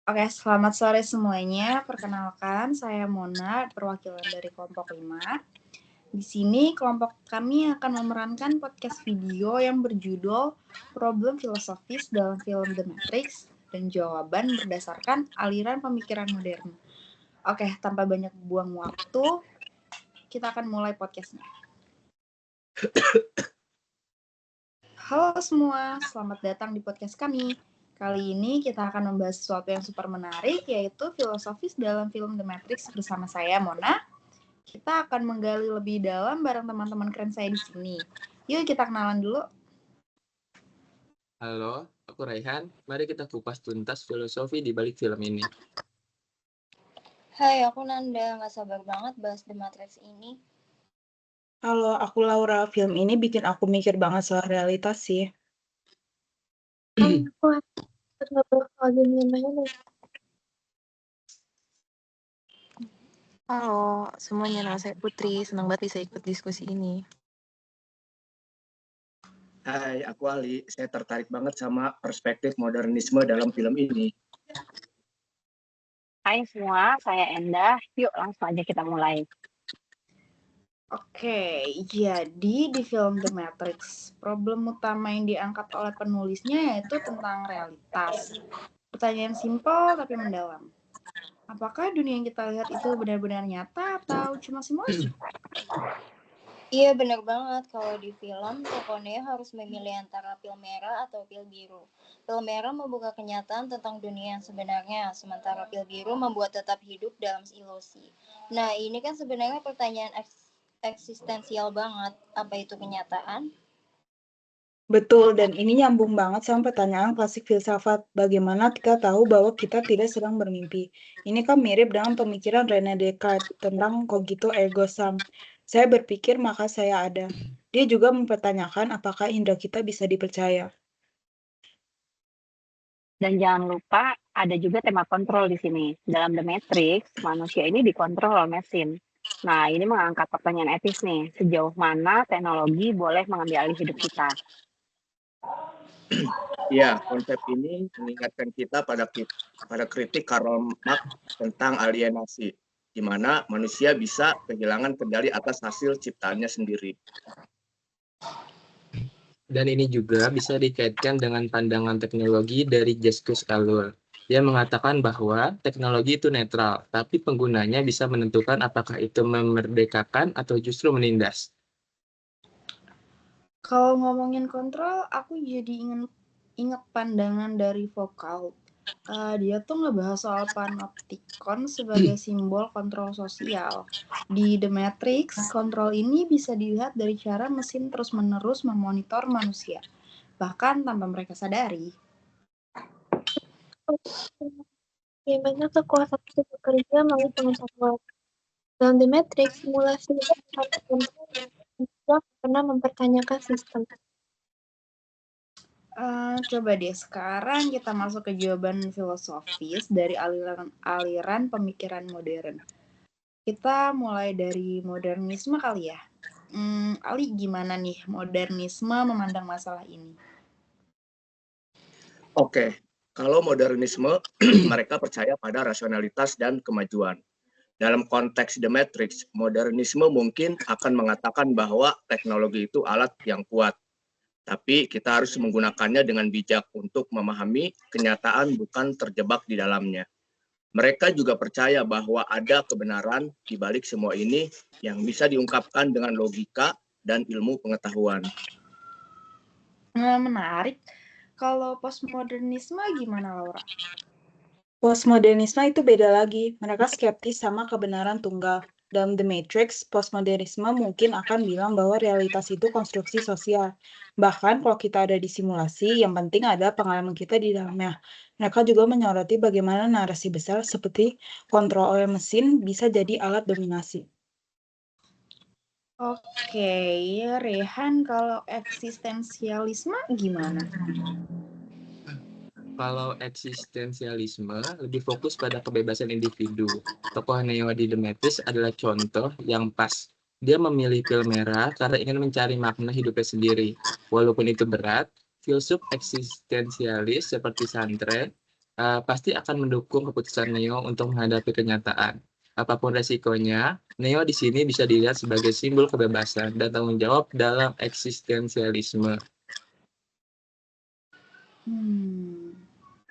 Oke, selamat sore semuanya. Perkenalkan, saya Mona, perwakilan dari kelompok 5. Di sini kelompok kami akan memerankan podcast video yang berjudul Problem Filosofis dalam Film The Matrix dan jawaban berdasarkan aliran pemikiran modern. Oke, tanpa banyak buang waktu, kita akan mulai podcastnya. Halo semua, selamat datang di podcast kami. Kali ini kita akan membahas sesuatu yang super menarik, yaitu filosofis dalam film The Matrix bersama saya, Mona. Kita akan menggali lebih dalam bareng teman-teman keren saya di sini. Yuk kita kenalan dulu. Halo, aku Raihan. Mari kita kupas tuntas filosofi di balik film ini. Hai, aku Nanda. Nggak sabar banget bahas The Matrix ini. Halo, aku Laura. Film ini bikin aku mikir banget soal realitas sih. Halo semuanya, nama saya Putri. Senang banget bisa ikut diskusi ini. Hai, aku Ali. Saya tertarik banget sama perspektif modernisme dalam film ini. Hai semua, saya Endah. Yuk langsung aja kita mulai. Oke, jadi di film The Matrix, problem utama yang diangkat oleh penulisnya yaitu tentang realitas. Pertanyaan simpel tapi mendalam. Apakah dunia yang kita lihat itu benar-benar nyata atau cuma simulasi? Iya, bener banget. Kalau di film, tokoh Neo harus memilih antara pil merah atau pil biru. Pil merah membuka kenyataan tentang dunia yang sebenarnya, sementara pil biru membuat tetap hidup dalam ilusi. Nah, ini kan sebenarnya pertanyaan eksistensial banget. Apa itu kenyataan? Betul, dan ini nyambung banget sama pertanyaan klasik filsafat. Bagaimana kita tahu bahwa kita tidak sedang bermimpi? Ini kan mirip dengan pemikiran René Descartes tentang cogito ergo sum. Saya berpikir maka saya ada. Dia juga mempertanyakan apakah indera kita bisa dipercaya. Dan jangan lupa ada juga tema kontrol di sini. Dalam The Matrix, manusia ini dikontrol oleh mesin. Nah, ini mengangkat pertanyaan etis nih. Sejauh mana teknologi boleh mengambil alih hidup kita? Ya, konsep ini mengingatkan kita pada kritik Karl Marx tentang alienasi, di mana manusia bisa kehilangan kendali atas hasil ciptaannya sendiri. Dan ini juga bisa dikaitkan dengan pandangan teknologi dari Jacques Ellul. Dia mengatakan bahwa teknologi itu netral, tapi penggunanya bisa menentukan apakah itu memerdekakan atau justru menindas. Kalau ngomongin kontrol, aku jadi inget pandangan dari Foucault. Dia tuh ngebahas soal panoptikon sebagai simbol kontrol sosial. Di The Matrix, kontrol ini bisa dilihat dari cara mesin terus-menerus memonitor manusia, bahkan tanpa mereka sadari. Bagaimana kekuasaan itu bekerja melalui pengetahuan. Dalam The Matrix, simulasi tidak pernah mempertanyakan sistem. Coba deh sekarang kita masuk ke jawaban filosofis dari aliran pemikiran modern. Kita mulai dari modernisme kali ya. Ali, gimana nih modernisme memandang masalah ini? Oke, kalau modernisme, mereka percaya pada rasionalitas dan kemajuan. Dalam konteks The Matrix, modernisme mungkin akan mengatakan bahwa teknologi itu alat yang kuat. Tapi kita harus menggunakannya dengan bijak untuk memahami kenyataan bukan terjebak di dalamnya. Mereka juga percaya bahwa ada kebenaran di balik semua ini yang bisa diungkapkan dengan logika dan ilmu pengetahuan. Menarik. Kalau postmodernisme gimana, Laura? Postmodernisme itu beda lagi. Mereka skeptis sama kebenaran tunggal. Dalam The Matrix, postmodernisme mungkin akan bilang bahwa realitas itu konstruksi sosial. Bahkan kalau kita ada di simulasi, yang penting ada pengalaman kita di dalamnya. Mereka juga menyoroti bagaimana narasi besar seperti kontrol oleh mesin bisa jadi alat dominasi. Oke, Rehan, kalau eksistensialisme gimana? Kalau eksistensialisme lebih fokus pada kebebasan individu. Tokoh Neo di The Matrix adalah contoh yang pas. Dia memilih pil merah karena ingin mencari makna hidupnya sendiri. Walaupun itu berat, filsuf eksistensialis seperti Sartre pasti akan mendukung keputusan Neo untuk menghadapi kenyataan. Apapun resikonya, Neo di sini bisa dilihat sebagai simbol kebebasan dan tanggung jawab dalam eksistensialisme.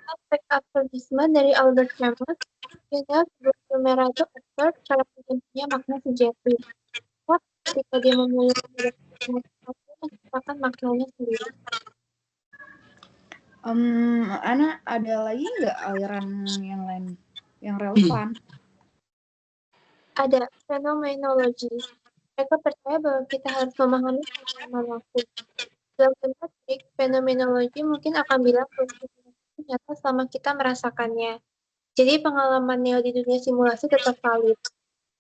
Aspek absurdisme dari Albert Camus, sehingga sebuah film merah itu absurd kalau tentunya makna sejati. Ketika dia memulai menciptakan maknanya sendiri. Ana ada lagi nggak aliran yang lain yang relevan? Ada fenomenologi. Mereka percaya bahwa kita harus memahami pengalaman waktu. Dalam konteks fenomenologi mungkin akan bilang bahwa itu nyata selama kita merasakannya. Jadi pengalaman Neo di dunia simulasi tetap valid.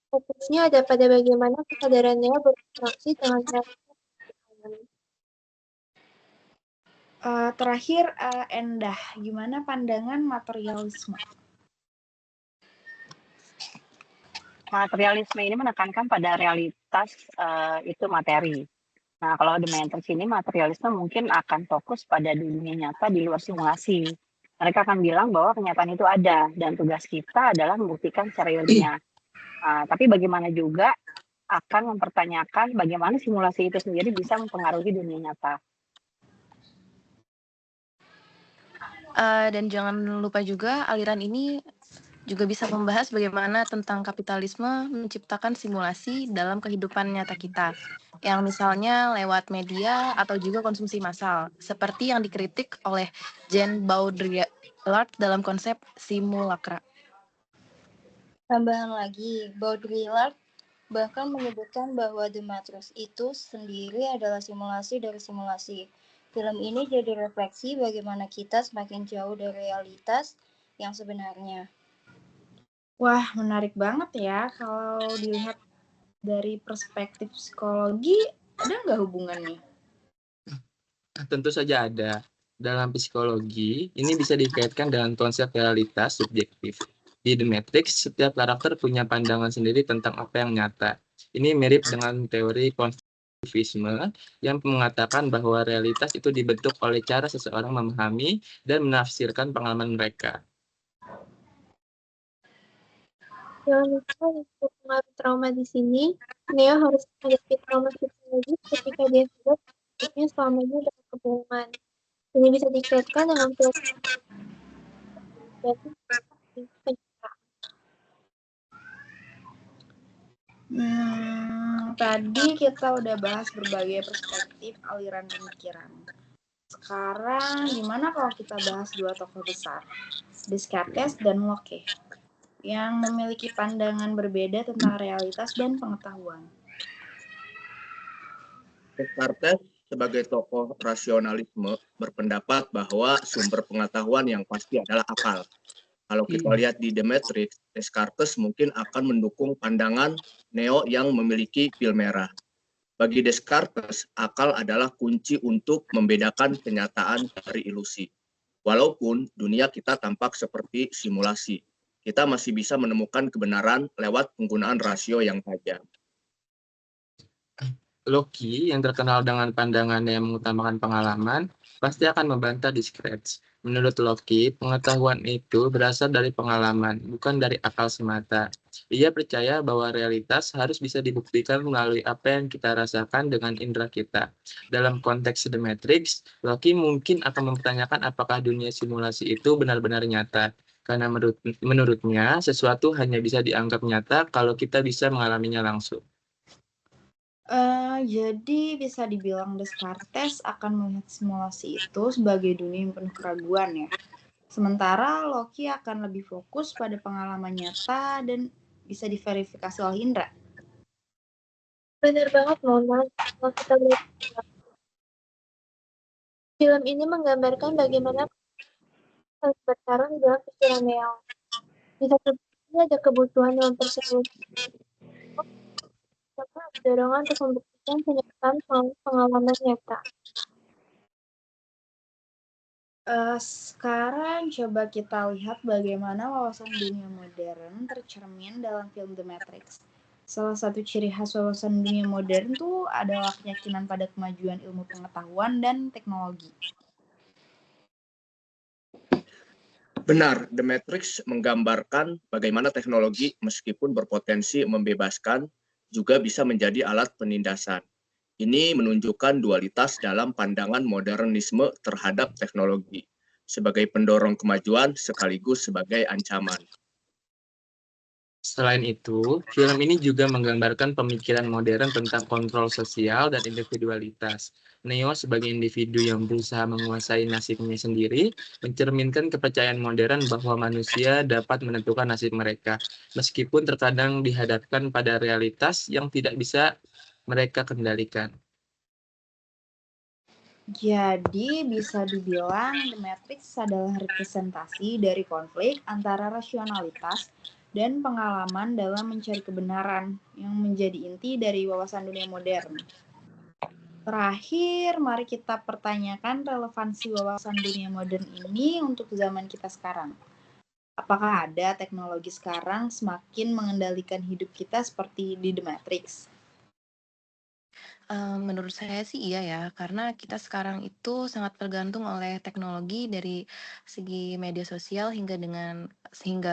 Fokusnya ada pada bagaimana kesadaran Neo berinteraksi dengan realitas. Terakhir, Endah, gimana pandangan materialisme? Materialisme ini menekankan pada realitas itu materi. Nah, kalau The Matrix ini materialisme mungkin akan fokus pada dunia nyata di luar simulasi. Mereka akan bilang bahwa kenyataan itu ada dan tugas kita adalah membuktikan secara ilmiah. Tapi bagaimana juga akan mempertanyakan bagaimana simulasi itu sendiri bisa mempengaruhi dunia nyata. Dan jangan lupa juga aliran ini juga bisa membahas bagaimana tentang kapitalisme menciptakan simulasi dalam kehidupan nyata kita, yang misalnya lewat media atau juga konsumsi massal, seperti yang dikritik oleh Jean Baudrillard dalam konsep simulakra. Tambahan lagi, Baudrillard bahkan menyebutkan bahwa The Matrix itu sendiri adalah simulasi dari simulasi. Film ini jadi refleksi bagaimana kita semakin jauh dari realitas yang sebenarnya. Wah, menarik banget ya. Kalau dilihat dari perspektif psikologi, ada nggak hubungannya? Tentu saja ada. Dalam psikologi, ini bisa dikaitkan dengan konsep realitas subjektif. Di The Matrix, setiap karakter punya pandangan sendiri tentang apa yang nyata. Ini mirip dengan teori konstruktivisme yang mengatakan bahwa realitas itu dibentuk oleh cara seseorang memahami dan menafsirkan pengalaman mereka. Jangan lupa untuk pengaruh trauma di sini, Neo harus menghadapi trauma psikologis ketika dia sadar hidupnya selamanya dalam kebohongan. Ini bisa dikaitkan dengan Tadi kita udah bahas berbagai perspektif aliran pemikiran. Sekarang gimana kalau kita bahas dua tokoh besar, Descartes dan Locke, yang memiliki pandangan berbeda tentang realitas dan pengetahuan. Descartes sebagai tokoh rasionalisme berpendapat bahwa sumber pengetahuan yang pasti adalah akal. Kalau kita lihat di The Matrix, Descartes mungkin akan mendukung pandangan Neo yang memiliki pil merah. Bagi Descartes, akal adalah kunci untuk membedakan kenyataan dari ilusi. Walaupun dunia kita tampak seperti simulasi, kita masih bisa menemukan kebenaran lewat penggunaan rasio yang tajam. Locke yang terkenal dengan pandangannya yang mengutamakan pengalaman pasti akan membantah Descartes. Menurut Locke, pengetahuan itu berasal dari pengalaman, bukan dari akal semata. Ia percaya bahwa realitas harus bisa dibuktikan melalui apa yang kita rasakan dengan indera kita. Dalam konteks The Matrix, Locke mungkin akan mempertanyakan apakah dunia simulasi itu benar-benar nyata. Karena menurutnya, sesuatu hanya bisa dianggap nyata kalau kita bisa mengalaminya langsung. Jadi bisa dibilang Descartes akan melihat simulasi itu sebagai dunia yang penuh keraguan ya. Sementara Locke akan lebih fokus pada pengalaman nyata dan bisa diverifikasi oleh indera. Benar banget, Mona. Kalau kita lihat film ini menggambarkan bagaimana harus bertarung di dalam pikiran Neo. Di satu sisi ada kebutuhan yang mempercayai karena ada dorongan untuk membuktikan kenyataan melalui pengalaman nyata. Sekarang coba kita lihat bagaimana wawasan dunia modern tercermin dalam film The Matrix. Salah satu ciri khas wawasan dunia modern tuh adalah keyakinan pada kemajuan ilmu pengetahuan dan teknologi. Benar, The Matrix menggambarkan bagaimana teknologi meskipun berpotensi membebaskan juga bisa menjadi alat penindasan. Ini menunjukkan dualitas dalam pandangan modernisme terhadap teknologi, sebagai pendorong kemajuan sekaligus sebagai ancaman. Selain itu, film ini juga menggambarkan pemikiran modern tentang kontrol sosial dan individualitas. Neo sebagai individu yang berusaha menguasai nasibnya sendiri, mencerminkan kepercayaan modern bahwa manusia dapat menentukan nasib mereka, meskipun terkadang dihadapkan pada realitas yang tidak bisa mereka kendalikan. Jadi bisa dibilang The Matrix adalah representasi dari konflik antara rasionalitas dan pengalaman dalam mencari kebenaran yang menjadi inti dari wawasan dunia modern. Terakhir, mari kita pertanyakan relevansi wawasan dunia modern ini untuk zaman kita sekarang. Apakah ada teknologi sekarang semakin mengendalikan hidup kita seperti di The Matrix? Menurut saya sih iya ya, karena kita sekarang itu sangat tergantung oleh teknologi dari segi media sosial hingga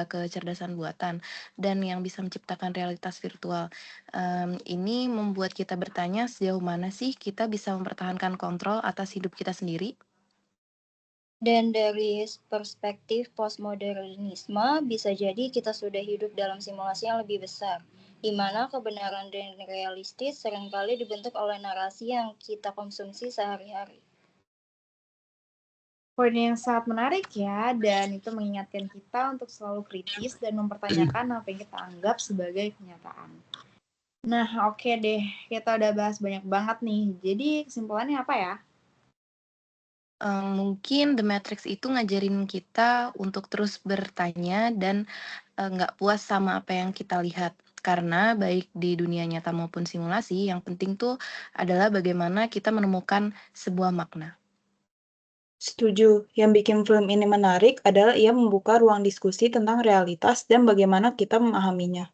kecerdasan buatan dan yang bisa menciptakan realitas virtual. Ini membuat kita bertanya sejauh mana sih kita bisa mempertahankan kontrol atas hidup kita sendiri? Dan dari perspektif postmodernisme, bisa jadi kita sudah hidup dalam simulasi yang lebih besar, di mana kebenaran dan realistis seringkali dibentuk oleh narasi yang kita konsumsi sehari-hari. Poin yang sangat menarik ya, dan itu mengingatkan kita untuk selalu kritis dan mempertanyakan apa yang kita anggap sebagai kenyataan. Nah, oke deh, kita udah bahas banyak banget nih. Jadi kesimpulannya apa ya? Mungkin The Matrix itu ngajarin kita untuk terus bertanya dan nggak puas sama apa yang kita lihat. Karena baik di dunia nyata maupun simulasi, yang penting tuh adalah bagaimana kita menemukan sebuah makna. Setuju. Yang bikin film ini menarik adalah ia membuka ruang diskusi tentang realitas dan bagaimana kita memahaminya.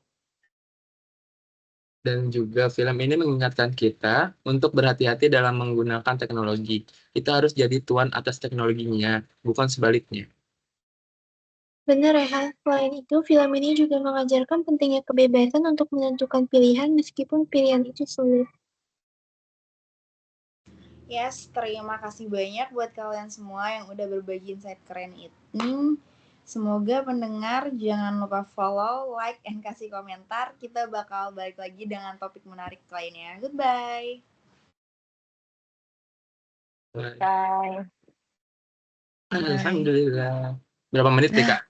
Dan juga film ini mengingatkan kita untuk berhati-hati dalam menggunakan teknologi. Kita harus jadi tuan atas teknologinya, bukan sebaliknya. Benar ya, selain itu film ini juga mengajarkan pentingnya kebebasan untuk menentukan pilihan meskipun pilihan itu sulit. Yes, terima kasih banyak buat kalian semua yang udah berbagi insight keren ini. Semoga pendengar jangan lupa follow, like, and kasih komentar. Kita bakal balik lagi dengan topik menarik lainnya. Goodbye. Bye. Alhamdulillah. Berapa menit nih, Kak?